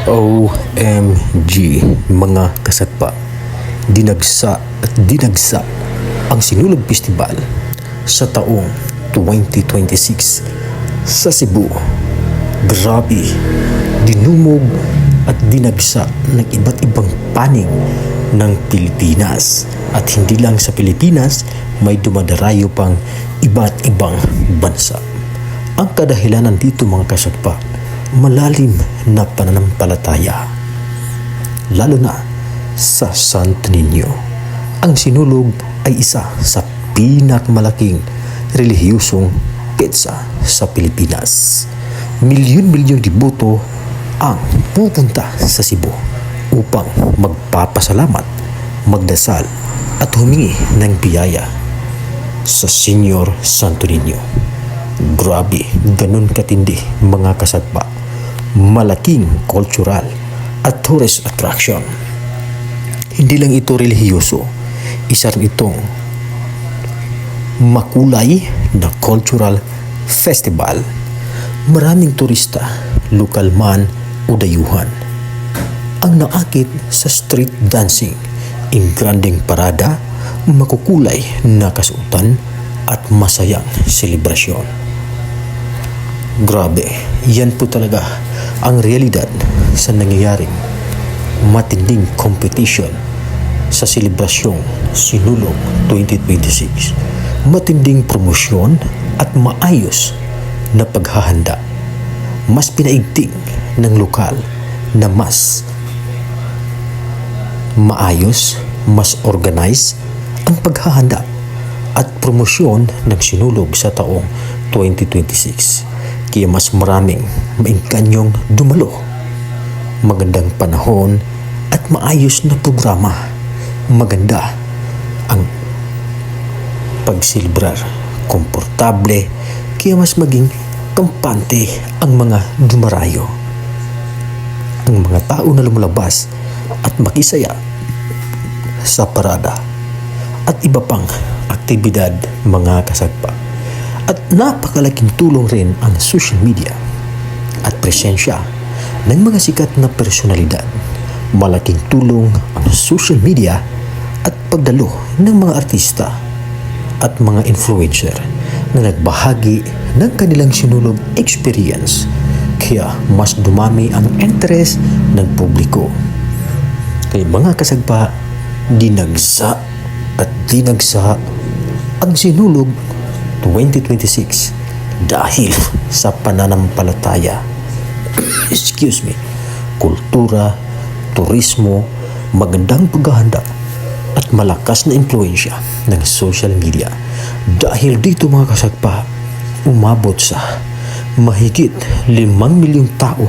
OMG mga kasagpa, dinagsa at dinagsa ang Sinulog Festival sa taong 2026 sa Cebu. Grabe, dinumog at dinagsa ng iba't ibang panig ng Pilipinas, at hindi lang sa Pilipinas, may dumadarayo pang iba't ibang bansa. Ang kadahilanan dito mga kasagpa, malalim na pananampalataya, lalo na sa Santo Niño. Ang Sinulog ay isa sa pinakamalaking relihiyosong petsa sa Pilipinas. Milyon-milyong deboto ang pupunta sa Cebu upang magpapasalamat, magdasal at humingi ng biyaya sa Senyor Santo Niño. Grabe, ganun katindi mga kasagpa. Malaking cultural at tourist attraction. Hindi lang ito relihiyoso, isa rin itong makulay na cultural festival. Maraming turista, lokal man o dayuhan, ang naakit sa street dancing, ingranding parada, makukulay na kasuotan at masayang selebrasyon. Grabe, yan po talaga ang realidad sa nangyayaring matinding competition sa selebrasyong Sinulog 2026. Matinding promosyon at maayos na paghahanda. Mas pinaigting ng lokal na mas maayos, mas organized ang paghahanda at promosyon ng Sinulog sa taong 2026. Kaya mas maraming maingkanyong dumalo, magandang panahon at maayos na programa. Maganda ang pagsilibrar, komportable, kaya mas maging kampante ang mga dumarayo. Ang mga tao na lumulabas at makisaya sa parada at iba pang aktibidad mga kasagpa. At napakalaking tulong rin ang social media at presensya ng mga sikat na personalidad. Malaking tulong ang social media at pagdalo ng mga artista at mga influencer na nagbahagi ng kanilang Sinulog experience. Kaya mas dumami ang interest ng publiko. Kaya mga kasagpa, dinagsa at dinagsa ang Sinulog 2026 dahil sa pananampalataya, kultura, turismo, magandang paghahanda at malakas na impluensya ng social media. Dahil dito mga kasagpa, umabot sa mahigit 5 milyong tao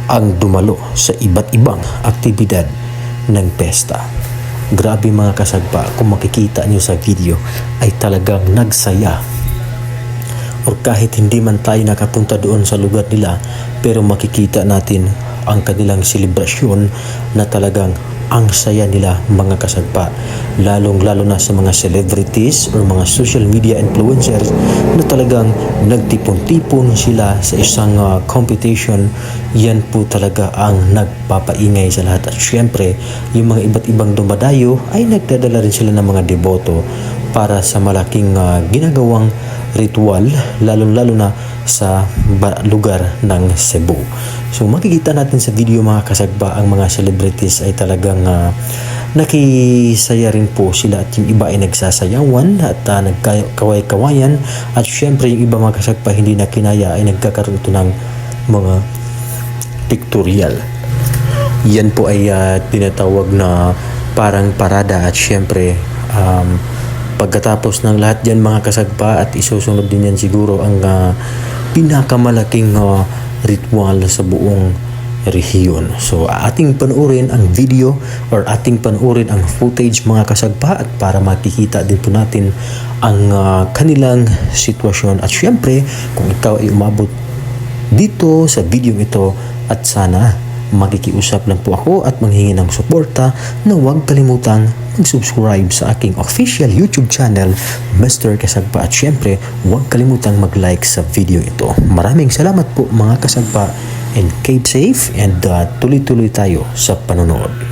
ang dumalo sa iba't ibang aktibidad ng pesta. Grabe mga kasagpa, kung makikita nyo sa video ay talagang nagsaya. O kahit hindi man tayo nakapunta doon sa lugar nila, pero makikita natin ang kanilang selebrasyon na talagang ang saya nila mga kasagpa. Lalong-lalo na sa mga celebrities or mga social media influencers na talagang nagtipon-tipon sila sa isang competition. Yan po talaga ang nagpapaingay sa lahat. At syempre, yung mga iba't ibang dumadayo ay nagdadala rin sila ng mga deboto para sa malaking ginagawang ritual, lalong-lalo na sa lugar ng Cebu. So makikita natin sa video mga kasagpa, ang mga celebrities ay talagang nakisaya rin po sila, at yung iba ay nagsasayawan at nagkaway-kawayan, at syempre yung iba mga kasagpa hindi na kinaya ay nagkakaroon ito ng mga pictorial. Yan po ay tinatawag na parang parada, at syempre pagkatapos ng lahat yan mga kasagpa, at isusunod din yan siguro ang pinakamalaking ritual sa buong rehiyon. So ating panoorin ang video or ating panoorin ang footage mga kasagpa, at para makikita din po natin ang kanilang sitwasyon. At syempre kung ikaw ay umabot dito sa video ito, at sana makikiusap lang po ako at manghingi ng suporta na huwag kalimutang mag-subscribe sa aking official YouTube channel, Mr. Kasagpa. At syempre, huwag kalimutang mag-like sa video ito. Maraming salamat po mga kasagpa. and keep safe and tuloy-tuloy tayo sa panonood.